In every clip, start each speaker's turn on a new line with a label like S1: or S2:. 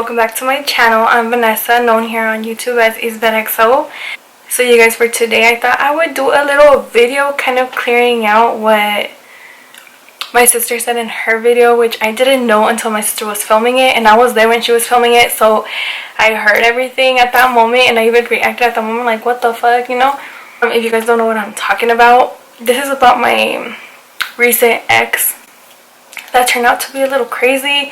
S1: welcome back to my channel. I'm Vanessa, known here on YouTube as Xoxo. So you guys, for today I thought I would do a little video kind of clearing out what my sister said in her video, which I didn't know until my sister was filming it, and I was there when she was filming it, so I heard everything at that moment, and I even reacted at the moment like, what the fuck, you know? If you guys don't know what I'm talking about, this is about my recent ex that turned out to be a little crazy,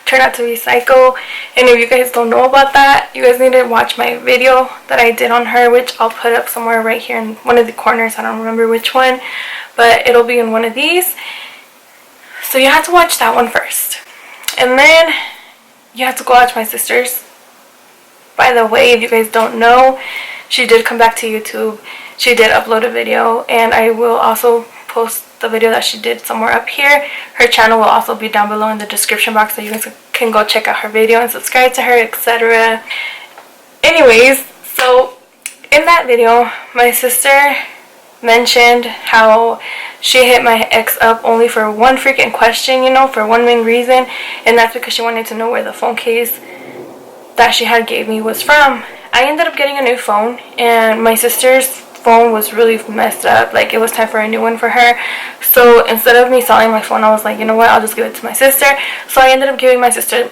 S1: turned out to be psycho. And if you guys don't know about that, you guys need to watch my video that I did on her, which I'll put up somewhere right here in one of the corners. I don't remember which one, but it'll be in one of these. So you have to watch that one first, and then you have to go watch my sister's. By the way, if you guys don't know, she did come back to YouTube. She did upload a video, and I will also post the video that she did somewhere up here. Her channel will also be down below in the description box, so you guys can go check out her video and subscribe to her, etc. Anyways, so in that video, my sister mentioned how she hit my ex up only for one freaking question, you know, for one main reason, and that's because she wanted to know where the phone case that she had gave me was from. I ended up getting a new phone, and my sister's phone was really messed up. Like, it was time for a new one for her. So instead of me selling my phone, I was like, you know what, I'll just give it to my sister. So I ended up giving my sister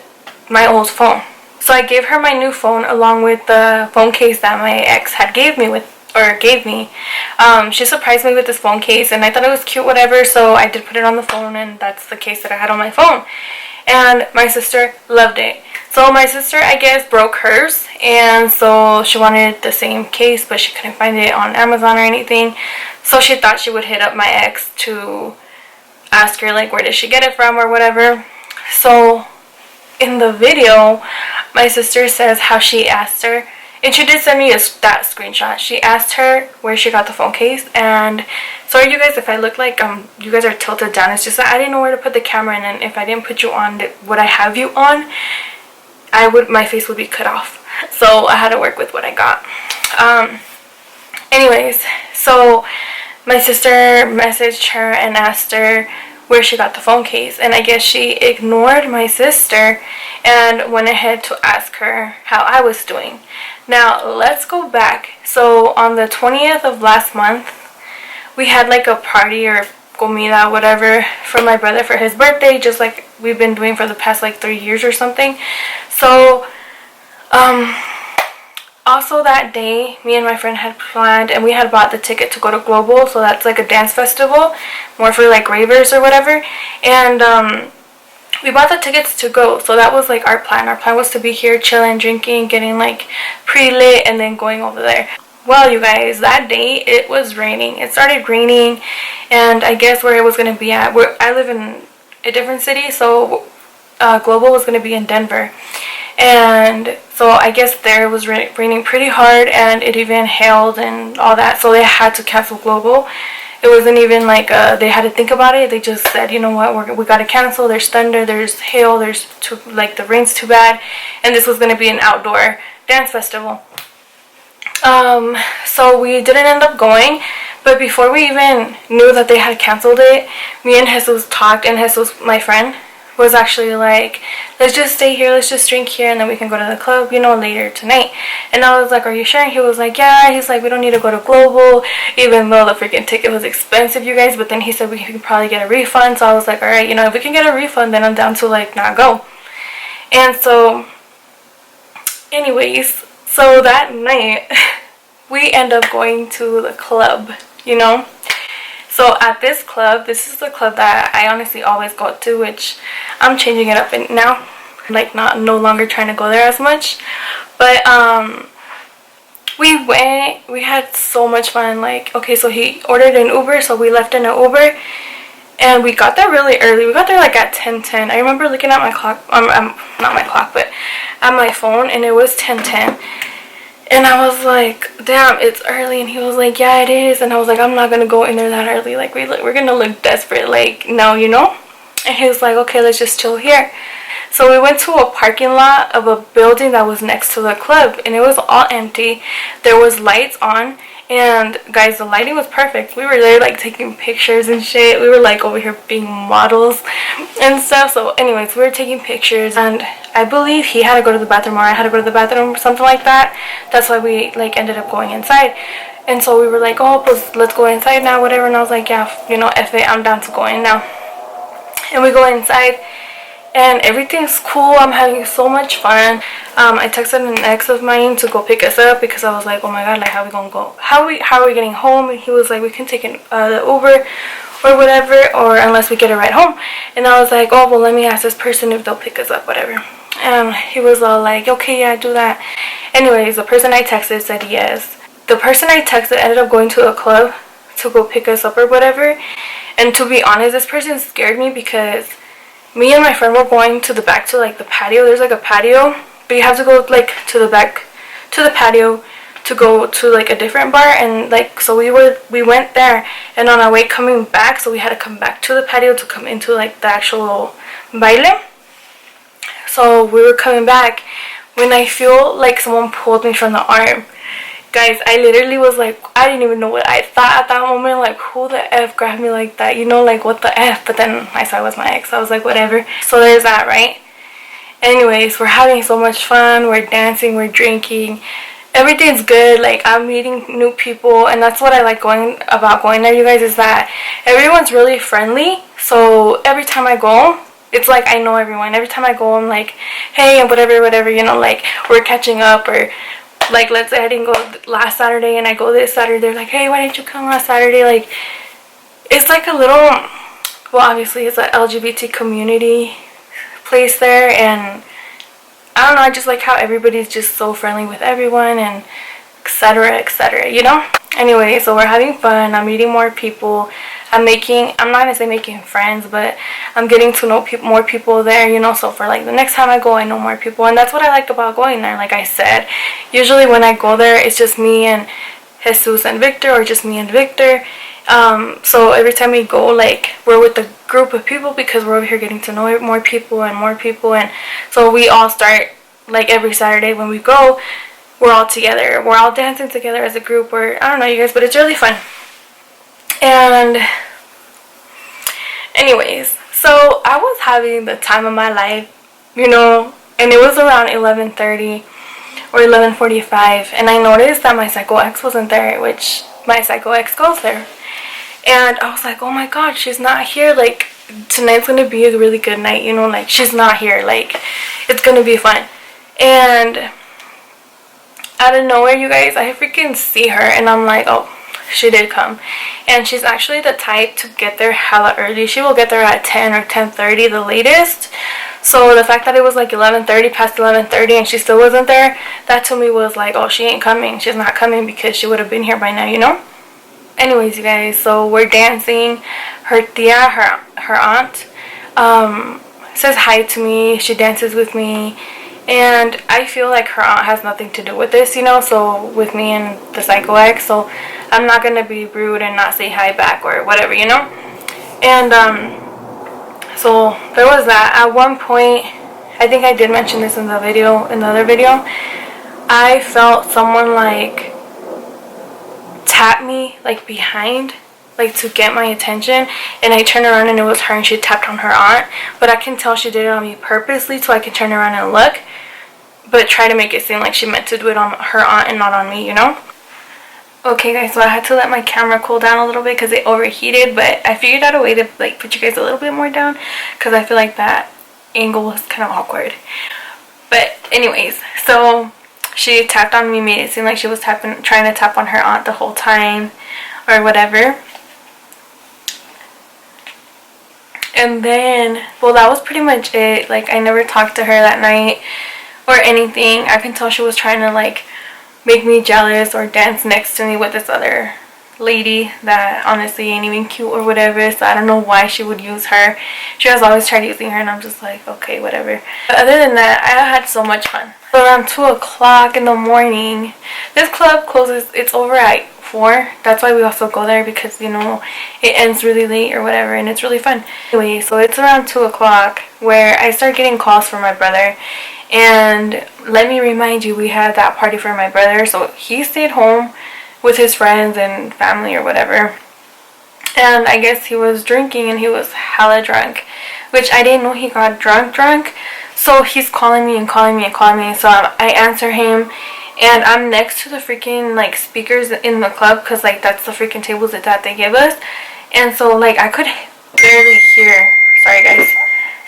S1: my old phone. So I gave her my new phone along with the phone case that my ex had gave me. She surprised me with this phone case, and I thought it was cute, whatever, so I did put it on the phone, and that's the case that I had on my phone. And my sister loved it. So my sister, I guess, broke hers, and so she wanted the same case, but she couldn't find it on Amazon or anything. So she thought she would hit up my ex to ask her, like, where did she get it from or whatever. So in the video, my sister says how she asked her, and she did send me that screenshot. She asked her where she got the phone case, and sorry you guys if I look like you guys are tilted down. It's just that I didn't know where to put the camera in, and if I didn't put you on what I have you on, my face would be cut off. So I had to work with what I got. Anyways, so my sister messaged her and asked her where she got the phone case, and I guess she ignored my sister and went ahead to ask her how I was doing. Now let's go back. So on the 20th of last month, we had like a party or comida, whatever, for my brother for his birthday, just like we've been doing for the past like 3 years or something. So also that day, me and my friend had planned, and we had bought the ticket to go to Global, so that's like a dance festival, more for like ravers or whatever, and we bought the tickets to go. So that was like our plan. Our plan was to be here chilling, drinking, getting like pre-lit, and then going over there. Well, you guys, that day it was raining. It started raining, and I guess where it was going to be at, I live in a different city, so Global was going to be in Denver. And so I guess there was raining pretty hard, and it even hailed and all that, so they had to cancel Global. It wasn't even like they had to think about it. They just said, you know what, we gotta cancel. There's thunder, there's hail, the rain's too bad, and this was gonna be an outdoor dance festival. So we didn't end up going, but before we even knew that they had canceled it, me and Jesus talked, and Jesus, my friend, was actually like, let's just stay here, let's just drink here, and then we can go to the club, you know, later tonight. And I was like, are you sure? And he was like, yeah. He's like, we don't need to go to Global, even though the freaking ticket was expensive, you guys. But then he said we could probably get a refund. So I was like, all right, you know, if we can get a refund, then I'm down to like not go. And so anyways, so that night we end up going to the club, you know. So at this club, this is the club that I honestly always go to, which I'm changing it up now, like no longer trying to go there as much. But we went, we had so much fun. Like, okay, so he ordered an Uber, so we left in an Uber, and we got there really early. We got there like at 10:10. I remember looking at my clock, not my clock, but at my phone, and it was 10:10. And I was like, damn, it's early. And he was like, yeah, it is. And I was like, I'm not going to go in there that early. Like, we're going to look desperate. Like, no, you know? And he was like, okay, let's just chill here. So we went to a parking lot of a building that was next to the club. And it was all empty. There was lights on. And guys, the lighting was perfect. We were there like taking pictures and shit. We were like over here being models and stuff. So anyways, we were taking pictures, and I believe he had to go to the bathroom or I had to go to the bathroom, something like that. That's why we like ended up going inside. And so we were like, oh, pues, let's go inside now, whatever. And I was like, yeah, you know, F it, I'm down to go in now. And we go inside, and everything's cool. I'm having so much fun. I texted an ex of mine to go pick us up because I was like, oh my god, like, how are we gonna go? How are we getting home? And he was like, we can take the Uber or whatever, or unless we get a ride home. And I was like, oh, well, let me ask this person if they'll pick us up, whatever. And he was all like, okay, yeah, do that. Anyways, the person I texted said yes. The person I texted ended up going to a club to go pick us up or whatever. And to be honest, this person scared me because me and my friend were going to the back to like the patio. There's like a patio, but you have to go like to the back to the patio to go to like a different bar. And like, so we went there, and on our way coming back, so we had to come back to the patio to come into like the actual baile. So we were coming back when I feel like someone pulled me from the arm. Guys, I literally was like, I didn't even know what I thought at that moment. Like, who the F grabbed me like that? You know, like, what the F? But then I saw it was my ex. I was like, whatever. So there's that, right? Anyways, we're having so much fun. We're dancing. We're drinking. Everything's good. Like, I'm meeting new people. And that's what I like about going there, you guys, is that everyone's really friendly. So every time I go, it's like I know everyone. Every time I go, I'm like, hey, and whatever, you know, like, we're catching up. Or like, let's say I didn't go last Saturday and I go this Saturday, they're like, hey, why didn't you come last Saturday? Like, it's like a little, well, obviously it's an LGBT community place there, and I don't know, I just like how everybody's just so friendly with everyone, and etc, you know? Anyway, so we're having fun. I'm meeting more people. I'm not gonna say making friends, but I'm getting to know more people there, you know. So for like the next time I go, I know more people, and that's what I like about going there. Like I said, usually when I go there, it's just me and Jesus and Victor, or just me and Victor. So every time we go, like, we're with a group of people because we're over here getting to know more people, and so we all start, like, every Saturday when we go, we're all together. We're all dancing together as a group, or I don't know, you guys, but it's really fun. And anyways, so I was having the time of my life, you know, and it was around 11:30 or 11:45, and I noticed that my psycho ex wasn't there, which my psycho ex goes there. And I was like, oh my god, she's not here. Like, tonight's gonna be a really good night, you know, like, she's not here. Like, it's gonna be fun. And out of nowhere, you guys, I freaking see her, and I'm like, oh, she did come. And she's actually the type to get there hella early. She will get there at 10 or 10:30 the latest. So the fact that it was like 11:30, past 11:30, and she still wasn't there, that to me was like, oh, she ain't coming. She's not coming, because she would have been here by now, you know? Anyways, you guys, so we're dancing. Her tia, her aunt, says hi to me. She dances with me. And I feel like her aunt has nothing to do with this, you know, so with me and the psycho ex, so I'm not going to be rude and not say hi back or whatever, you know. And so there was that. At one point, I think I did mention this in the other video, I felt someone like tap me like behind, like to get my attention, and I turned around and it was her, and she tapped on her aunt. But I can tell she did it on me purposely, so I can turn around and look, but try to make it seem like she meant to do it on her aunt and not on me, you know. Okay guys, so I had to let my camera cool down a little bit because it overheated, but I figured out a way to like put you guys a little bit more down, because I feel like that angle was kind of awkward. But anyways, so she tapped on me, made it seem like she was trying to tap on her aunt the whole time or whatever. And then, well, that was pretty much it. Like, I never talked to her that night or anything. I can tell she was trying to like make me jealous or dance next to me with this other lady that honestly ain't even cute or whatever, so I don't know why she would use her. She has always tried using her, and I'm just like, okay, whatever. But other than that, I had so much fun. So around 2 o'clock in the morning, this club closes, it's over at 4. That's why we also go there, because, you know, it ends really late or whatever, and it's really fun. Anyway, so it's around 2 o'clock where I start getting calls from my brother. And let me remind you, we had that party for my brother, so he stayed home with his friends and family or whatever. And I guess he was drinking and he was hella drunk, which I didn't know he got drunk. So he's calling me and calling me and calling me. So I answer him, and I'm next to the freaking like speakers in the club, because like that's the freaking tables that they give us. And so like I could barely hear. Sorry guys.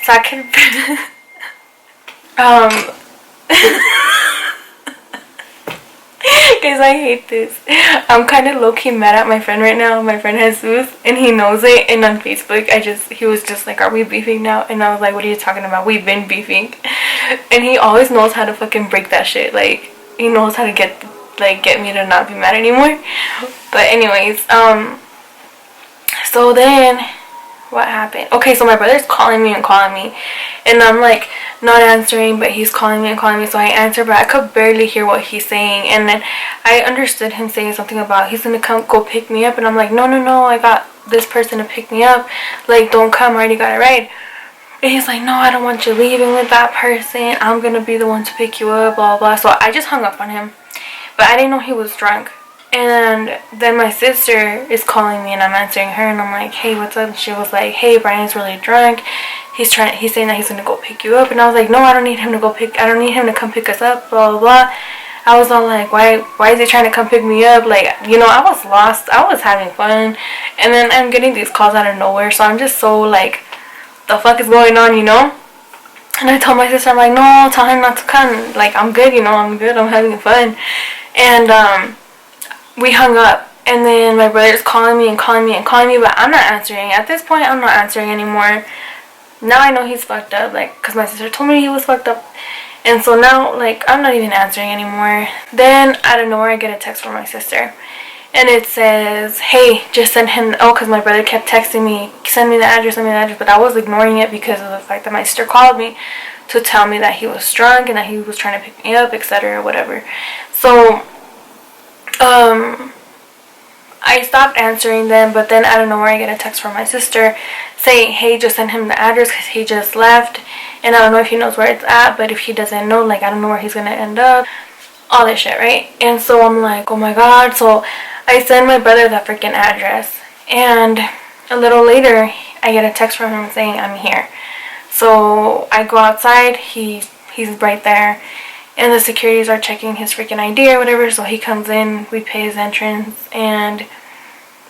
S1: So I could guys, I hate this. I'm kind of low-key mad at my friend right now. My friend Jesus, and he knows it. And on Facebook, he was just like, "Are we beefing now?" And I was like, "What are you talking about? We've been beefing." And he always knows how to fucking break that shit. Like, he knows how to get me to not be mad anymore. But anyways, so then what happened? Okay, so my brother's calling me, and I'm like not answering, but he's calling me. So I answer, but I could barely hear what he's saying. And then I understood him saying something about he's gonna go pick me up, and I'm like, no, I got this person to pick me up. Like, don't come, I already got a ride. And he's like, no, I don't want you leaving with that person. I'm gonna be the one to pick you up, blah blah. So I just hung up on him, but I didn't know he was drunk. And then my sister is calling me, and I'm answering her, and I'm like, hey, what's up? And she was like, hey, Brian's really drunk. He's saying that he's gonna go pick you up. And I was like, no, I don't need him to come pick us up, blah blah blah. I was all like, why is he trying to come pick me up? Like, you know, I was lost. I was having fun, and then I'm getting these calls out of nowhere. So I'm just so like, the fuck is going on, you know? And I told my sister, I'm like, no, tell him not to come. Like, I'm good, you know, I'm having fun. And we hung up, and then my brother's calling me, but I'm not answering. At this point, I'm not answering anymore. Now I know he's fucked up, like, because my sister told me he was fucked up. And so now, like, I'm not even answering anymore. Then, out of nowhere, I get a text from my sister. And it says, hey, just send him, because my brother kept texting me, send me the address. But I was ignoring it because of the fact that my sister called me to tell me that he was drunk and that he was trying to pick me up, etc., whatever. So, I stopped answering them, but then out of nowhere I get a text from my sister saying, hey, just send him the address because he just left, and I don't know if he knows where it's at, but if he doesn't know, like, I don't know where he's gonna end up, all this shit, right? And so I'm like, oh my god. So I send my brother that freaking address, and a little later I get a text from him saying I'm here. So I go outside, he's right there, and the securities are checking his freaking ID or whatever. So he comes in, we pay his entrance, and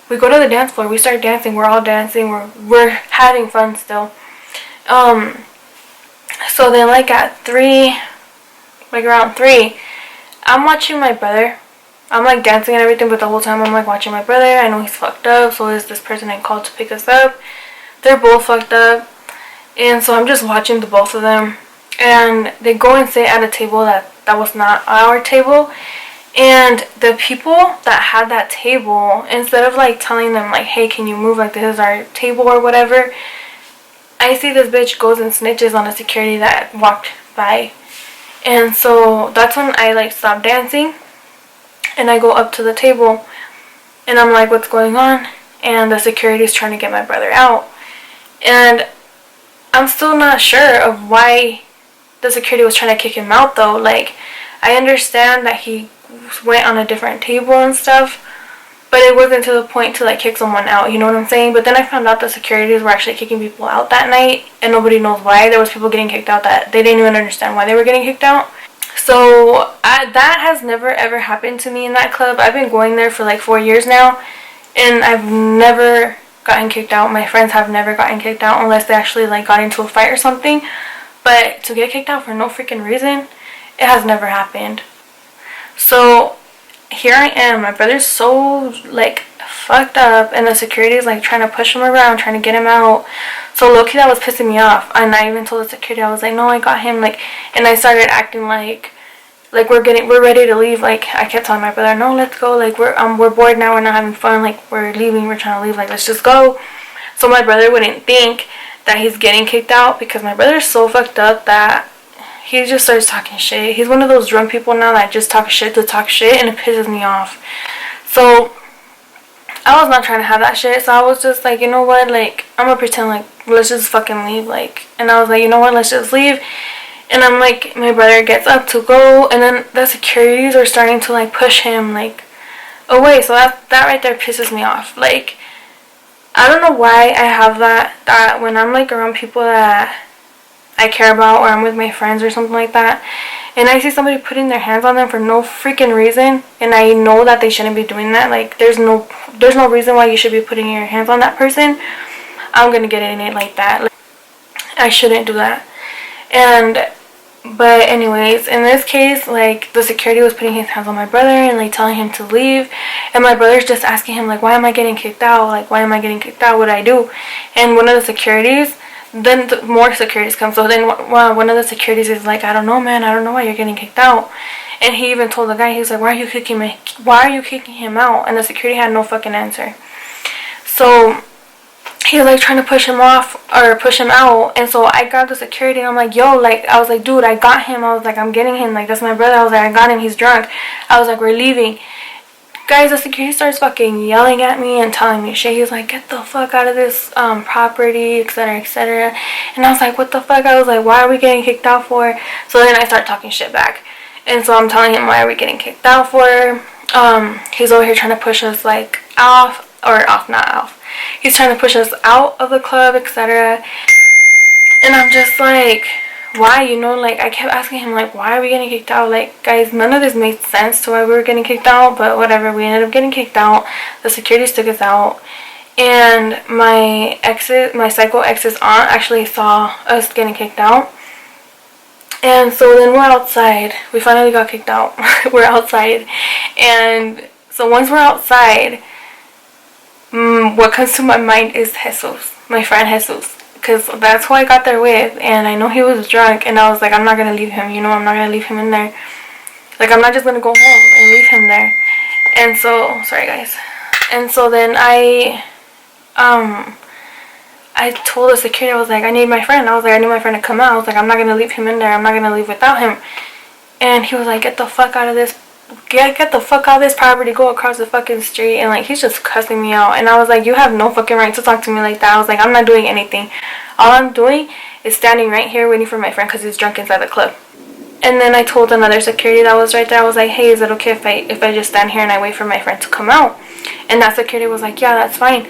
S1: we go to the dance floor. We start dancing. We're all dancing. We're having fun still. So then like at 3, like around 3, I'm watching my brother. I'm like dancing and everything, but the whole time I'm like watching my brother. I know he's fucked up. So is this person I called to pick us up. They're both fucked up. And so I'm just watching the both of them. And they go and sit at a table that was not our table. And the people that had that table, instead of like telling them like, hey, can you move, like this is our table or whatever, I see this bitch goes and snitches on a security that walked by. And so that's when I like stop dancing and I go up to the table and I'm like, what's going on? And the security is trying to get my brother out. And I'm still not sure of why the security was trying to kick him out though. Like, I understand that he went on a different table and stuff, but it wasn't to the point to like kick someone out, you know what I'm saying? But then I found out the securities were actually kicking people out that night, and nobody knows why. There was people getting kicked out that they didn't even understand why they were getting kicked out. So that has never ever happened to me in that club. I've been going there for like 4 years now, and I've never gotten kicked out. My friends have never gotten kicked out unless they actually like got into a fight or something. But to get kicked out for no freaking reason, it has never happened. So here I am. My brother's so like fucked up, and the security is like trying to push him around, trying to get him out. So low-key that was pissing me off. And I even told the security, I was like, no, I got him. Like, and I started acting like we're ready to leave. Like, I kept telling my brother, no, let's go. Like, we're bored now. We're not having fun. Like, we're leaving. We're trying to leave. Like, let's just go. So my brother wouldn't think that he's getting kicked out, because my brother's so fucked up that he just starts talking shit. He's one of those drunk people now that just talk shit to talk shit, and it pisses me off. So I was not trying to have that shit. So I was just like, you know what? Like, I'm gonna pretend like, let's just fucking leave. Like, and I was like, you know what? Let's just leave. And I'm like, my brother gets up to go, and then the securities are starting to like push him like Oh wait, so that right there pisses me off. Like, I don't know why I have that when I'm like around people that I care about, or I'm with my friends or something like that, and I see somebody putting their hands on them for no freaking reason, and I know that they shouldn't be doing that. Like, there's no reason why you should be putting your hands on that person. I'm gonna get in it like that. Like, I shouldn't do that. But anyways, in this case, like, the security was putting his hands on my brother and like telling him to leave, and my brother's just asking him like, why am I getting kicked out? Like, why am I getting kicked out? What did I do? And one of the securities, then more securities come. So then one of the securities is like, I don't know, man, I don't know why you're getting kicked out. And he even told the guy, he was like, why are you kicking him out? And the security had no fucking answer. So he was like trying to push him off or push him out, and so I grabbed the security and I'm like, yo, like, I was like, dude, I got him. I was like, I'm getting him, like, that's my brother. I was like, I got him, he's drunk. I was like, we're leaving. Guys, the security starts fucking yelling at me and telling me shit. He's like, get the fuck out of this property, etc., etc. And I was like, what the fuck? I was like, why are we getting kicked out for? So then I start talking shit back, and so I'm telling him, why are we getting kicked out for? He's over here trying to push us like not off. He's trying to push us out of the club, etc. And I'm just like, why? You know, like, I kept asking him, like, why are we getting kicked out? Like, guys, none of this made sense to why we were getting kicked out, but whatever. We ended up getting kicked out. The security took us out. And my psycho ex's aunt actually saw us getting kicked out. And so then we're outside. We finally got kicked out. We're outside. And so once we're outside, what comes to my mind is Jesus, my friend Jesus, because that's who I got there with, and I know he was drunk, and I was like, I'm not gonna leave him, you know, I'm not gonna leave him in there. Like, I'm not just gonna go home and leave him there. And so, sorry guys. And so then I told the security, I was like, I need my friend. I was like, I need my friend to come out. I was like, I'm not gonna leave him in there. I'm not gonna leave without him. And he was like, get the fuck out of this. Get the fuck out of this property, go across the fucking street. And like, he's just cussing me out, and I was like, you have no fucking right to talk to me like that. I was like, I'm not doing anything. All I'm doing is standing right here waiting for my friend because he's drunk inside the club. And then I told another security that was right there, I was like, hey, is it okay if I just stand here and I wait for my friend to come out? And that security was like, yeah, that's fine.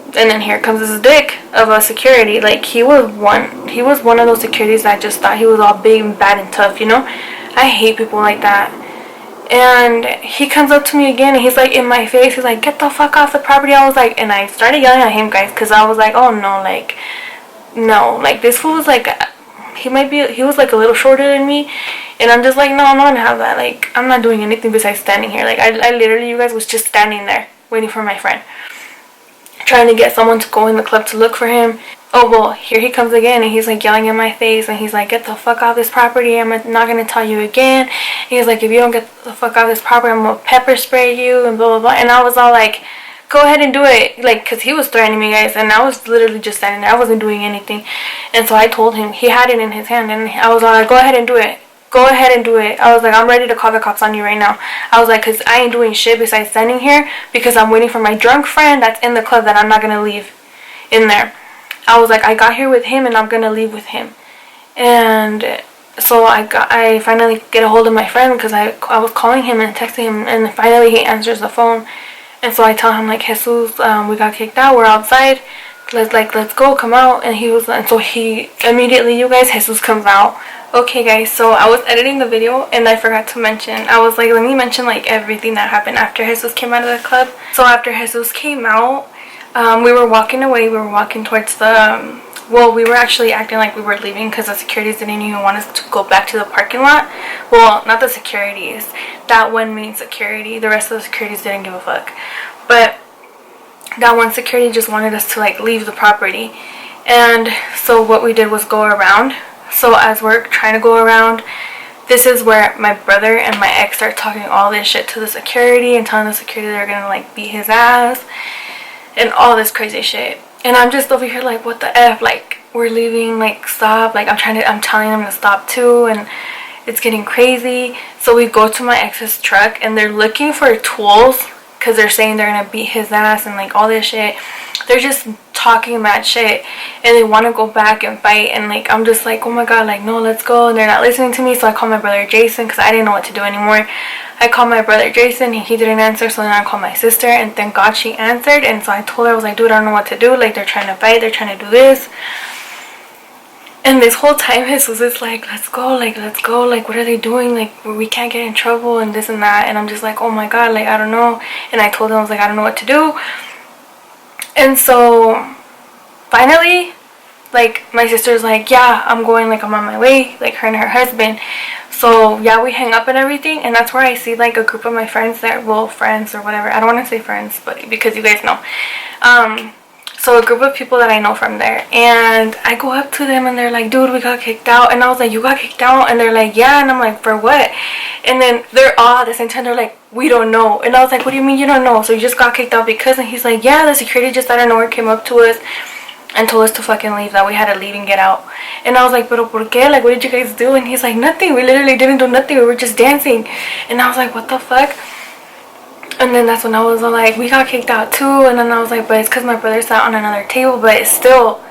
S1: And then here comes this dick of a security. Like, he was one of those securities that just thought he was all big and bad and tough, you know. I hate people like that. And he comes up to me again, and he's like in my face, he's like, get the fuck off the property. I was like, and I started yelling at him, guys, because I was like, oh no, like, no, like, this fool was like, he was like a little shorter than me, and I'm just like, no, I'm not gonna have that. Like, I'm not doing anything besides standing here. Like, I literally, you guys, was just standing there waiting for my friend, trying to get someone to go in the club to look for him. Oh, well, here he comes again, and he's like yelling in my face, and he's like, get the fuck out of this property, I'm not gonna tell you again. And he's like, if you don't get the fuck out of this property, I'm gonna pepper spray you, and blah blah blah. And I was all like, go ahead and do it, like, because he was threatening me, guys, and I was literally just standing there. I wasn't doing anything. And so I told him, he had it in his hand, and I was all like, go ahead and do it. Go ahead and do it. I was like, I'm ready to call the cops on you right now. I was like, because I ain't doing shit besides standing here because I'm waiting for my drunk friend that's in the club that I'm not gonna leave in there. I was like, I got here with him, and I'm gonna leave with him. And so I finally get a hold of my friend, because I was calling him and texting him, and finally he answers the phone. And so I tell him, like, Jesus, we got kicked out, we're outside, let's go, come out. And so he immediately, you guys, Jesus comes out. Okay guys, so I was editing the video, and I forgot to mention, I was like, let me mention like everything that happened after Jesus came out of the club. So after Jesus came out, we were walking away. We were walking towards the, well, we were actually acting like we were leaving because the securities didn't even want us to go back to the parking lot. Well, not the securities, that one main security. The rest of the securities didn't give a fuck. But that one security just wanted us to like leave the property. And so what we did was go around. So as we're trying to go around, this is where my brother and my ex start talking all this shit to the security and telling the security they're gonna like beat his ass and all this crazy shit. And I'm just over here like, what the F? Like, we're leaving, like, stop. Like, I'm telling them to stop too, and it's getting crazy. So we go to my ex's truck, and they're looking for tools because they're saying they're gonna beat his ass and like all this shit. They're just talking that shit and they want to go back and fight, and like I'm just like, oh my god, like no, let's go. And they're not listening to me, so I called my brother Jason because I didn't know what to do anymore. I called my brother Jason and he didn't answer, so then I called my sister, and thank god she answered. And so I told her, I was like, dude, I don't know what to do, like they're trying to fight, they're trying to do this. And this whole time Jesus is like, let's go, like what are they doing, like we can't get in trouble and this and that. And I'm just like, oh my god, like I don't know. And I told him, I was like, I don't know what to do. And so finally, like my sister's like, yeah, I'm going, like I'm on my way, like her and her husband. So yeah, we hang up and everything, and that's where I see like a group of my friends that, well, friends or whatever, I don't want to say friends, but because you guys know, so a group of people that I know from there, and I go up to them and they're like, dude, we got kicked out. And I was like, you got kicked out? And they're like, yeah. And I'm like, for what? And then they're all at the same time, they're like, we don't know. And I was like, what do you mean you don't know? So you just got kicked out because? And he's like, yeah, the security just out of nowhere came up to us and told us to fucking leave, that we had to leave and get out. And I was like, pero por qué? Like, what did you guys do? And he's like, nothing, we literally didn't do nothing, we were just dancing. And I was like, what the fuck? And then that's when I was like, we got kicked out too. And then I was like, but it's because my brother sat on another table. But still,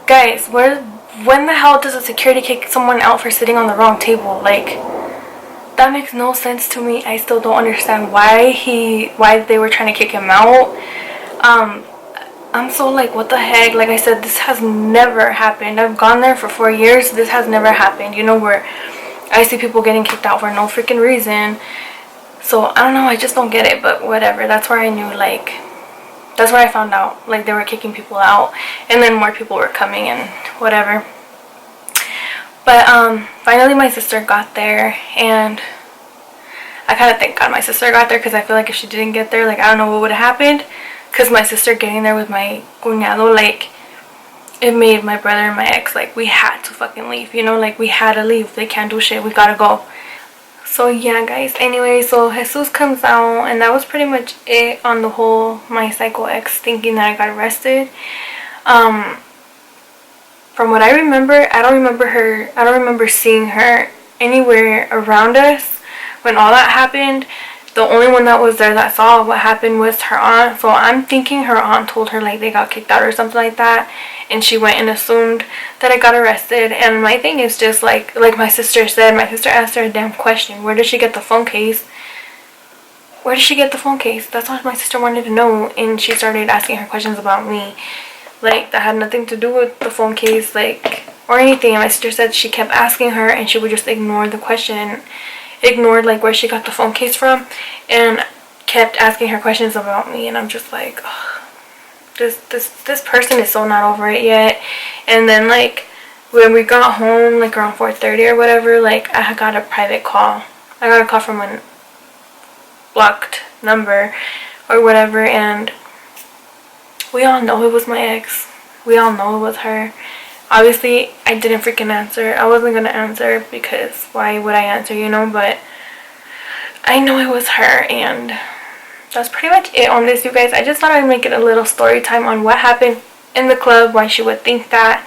S1: guys, when the hell does a security kick someone out for sitting on the wrong table? Like, that makes no sense to me. I still don't understand why they were trying to kick him out. I'm so like, what the heck? Like I said, this has never happened. I've gone there for 4 years. This has never happened. You know, where I see people getting kicked out for no freaking reason. So I don't know, I just don't get it, but whatever. That's where I knew, like, that's where I found out, like, they were kicking people out, and then more people were coming and whatever. But finally my sister got there, and I kind of thank God my sister got there, because I feel like if she didn't get there, like, I don't know what would have happened. Because my sister getting there with my cuñado, like, it made my brother and my ex, like, we had to fucking leave, you know, like, we had to leave. They can't do shit, we gotta go. So yeah, guys, anyway, so Jesus comes out, and that was pretty much it on the whole my psycho ex thinking that I got arrested. From what I remember, I don't remember seeing her anywhere around us when all that happened. The only one that was there that saw what happened was her aunt. So I'm thinking her aunt told her, like, they got kicked out or something like that, and she went and assumed that I got arrested. And my thing is just like my sister said, my sister asked her a damn question. Where did she get the phone case? Where did she get the phone case? That's what my sister wanted to know. And she started asking her questions about me, like, that had nothing to do with the phone case, like, or anything. And my sister said she kept asking her and she would just ignore the question, ignored like where she got the phone case from, and kept asking her questions about me. And I'm just like, ugh, this person is so not over it yet. And then, like, when we got home, like around 4:30 or whatever, like, I got a private call. I got a call from a blocked number or whatever, and we all know it was my ex. We all know it was her. Obviously, I didn't freaking answer. I wasn't gonna answer, because why would I answer, you know? But I know it was her, and that's pretty much it on this, you guys. I just thought I'd make it a little story time on what happened in the club, why she would think that,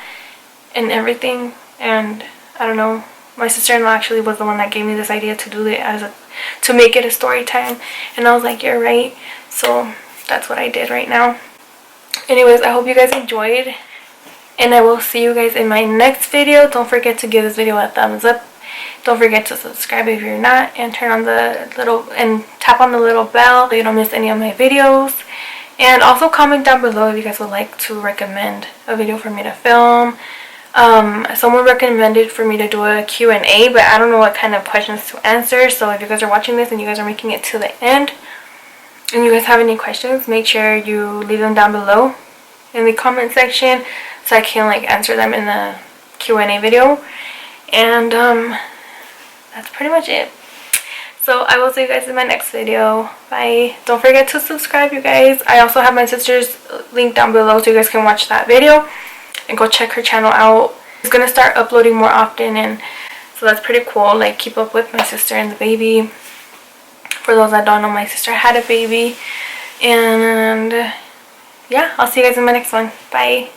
S1: and everything. And I don't know. My sister-in-law actually was the one that gave me this idea to do it to make it a story time, and I was like, you're right. So that's what I did right now. Anyways, I hope you guys enjoyed, and I will see you guys in my next video. Don't forget to give this video a thumbs up. Don't forget to subscribe if you're not, and tap on the little bell so you don't miss any of my videos. And also comment down below if you guys would like to recommend a video for me to film. Someone recommended for me to do a Q&A, but I don't know what kind of questions to answer. So if you guys are watching this and you guys are making it to the end and you guys have any questions, make sure you leave them down below in the comment section so I can, like, answer them in the Q&A video. And that's pretty much it. So I will see you guys in my next video. Bye. Don't forget to subscribe, you guys. I also have my sister's link down below so you guys can watch that video and go check her channel out. She's gonna start uploading more often, and so that's pretty cool. Like, keep up with my sister and the baby. For those that don't know, my sister had a baby. And yeah, I'll see you guys in my next one. Bye.